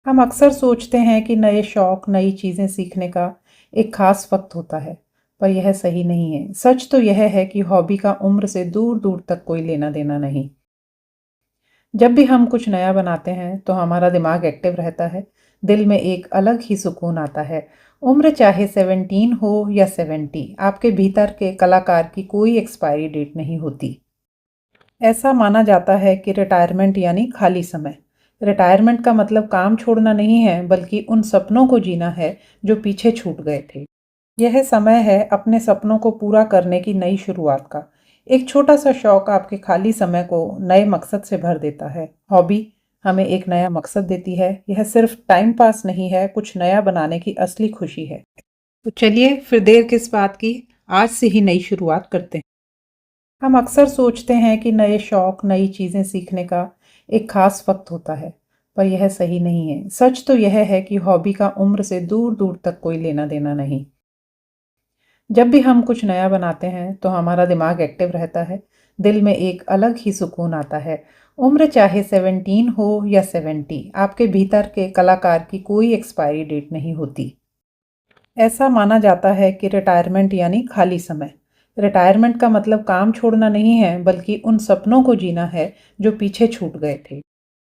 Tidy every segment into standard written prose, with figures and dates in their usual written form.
हम अक्सर सोचते हैं कि नए शौक, नई चीज़ें सीखने का एक ख़ास वक्त होता है, पर यह सही नहीं है। सच तो यह है कि हॉबी का उम्र से दूर-दूर तक कोई लेना-देना नहीं। जब भी हम कुछ नया बनाते हैं, तो हमारा दिमाग एक्टिव रहता है, दिल में एक अलग ही सुकून आता है। उम्र चाहे 17 हो या 70, आपके भीतर के कलाकार की कोई एक्सपायरी डेट नहीं होती। ऐसा माना जाता है कि रिटायरमेंट यानी खाली समय। रिटायरमेंट का मतलब काम छोड़ना नहीं है, बल्कि उन सपनों को जीना है जो पीछे छूट गए थे। यह समय है अपने सपनों को पूरा करने की नई शुरुआत का। एक छोटा सा शौक आपके खाली समय को नए मकसद से भर देता है। हॉबी हमें एक नया मकसद देती है। यह सिर्फ टाइम पास नहीं है, कुछ नया बनाने की असली खुशी है। तो चलिए फिर देर किस बात की, आज से ही नई शुरुआत करते हैं। हम अक्सर सोचते हैं कि नए शौक, नई चीज़ें सीखने का एक ख़ास वक्त होता है, पर यह सही नहीं है। सच तो यह है कि हॉबी का उम्र से दूर-दूर तक कोई लेना-देना नहीं। जब भी हम कुछ नया बनाते हैं, तो हमारा दिमाग एक्टिव रहता है, दिल में एक अलग ही सुकून आता है। उम्र चाहे 17 हो या 70, आपके भीतर के कलाकार की कोई एक्सपायरी डेट नहीं होती। ऐसा माना जाता है कि रिटायरमेंट यानी खाली समय। रिटायरमेंट का मतलब काम छोड़ना नहीं है, बल्कि उन सपनों को जीना है जो पीछे छूट गए थे।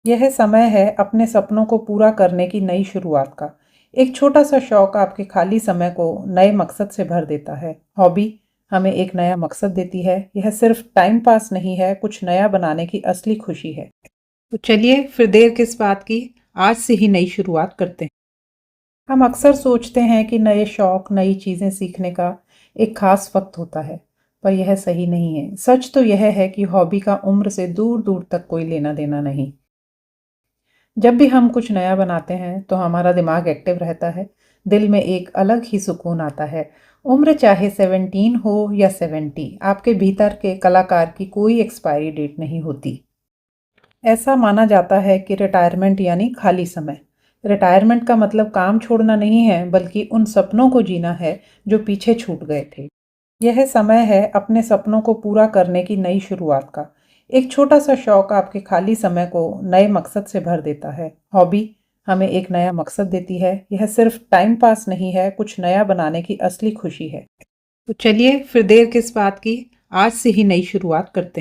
यह समय है अपने सपनों को पूरा करने की नई शुरुआत का। एक छोटा सा शौक आपके खाली समय को नए मकसद से भर देता है। हॉबी हमें एक नया मकसद देती है। यह सिर्फ टाइम पास नहीं है, कुछ नया बनाने की असली खुशी है। तो चलिए फिर देर किस बात की, आज से ही नई शुरुआत करते हैं। हम अक्सर सोचते हैं कि नए शौक, नई चीज़ें सीखने का एक ख़ास वक्त होता है, पर यह सही नहीं है। सच तो यह है कि हॉबी का उम्र से दूर-दूर तक कोई लेना-देना नहीं। जब भी हम कुछ नया बनाते हैं, तो हमारा दिमाग एक्टिव रहता है, दिल में एक अलग ही सुकून आता है। उम्र चाहे 17 हो या 70, आपके भीतर के कलाकार की कोई एक्सपायरी डेट नहीं होती। ऐसा माना जाता है कि रिटायरमेंट यानी खाली समय। रिटायरमेंट का मतलब काम छोड़ना नहीं है, बल्कि उन सपनों को जीना है जो पीछे छूट गए थे। यह समय है अपने सपनों को पूरा करने की नई शुरुआत का। एक छोटा सा शौक आपके खाली समय को नए मकसद से भर देता है। हॉबी हमें एक नया मकसद देती है। यह सिर्फ टाइम पास नहीं है, कुछ नया बनाने की असली खुशी है। तो चलिए फिर देर किस बात की, आज से ही नई शुरुआत करते हैं।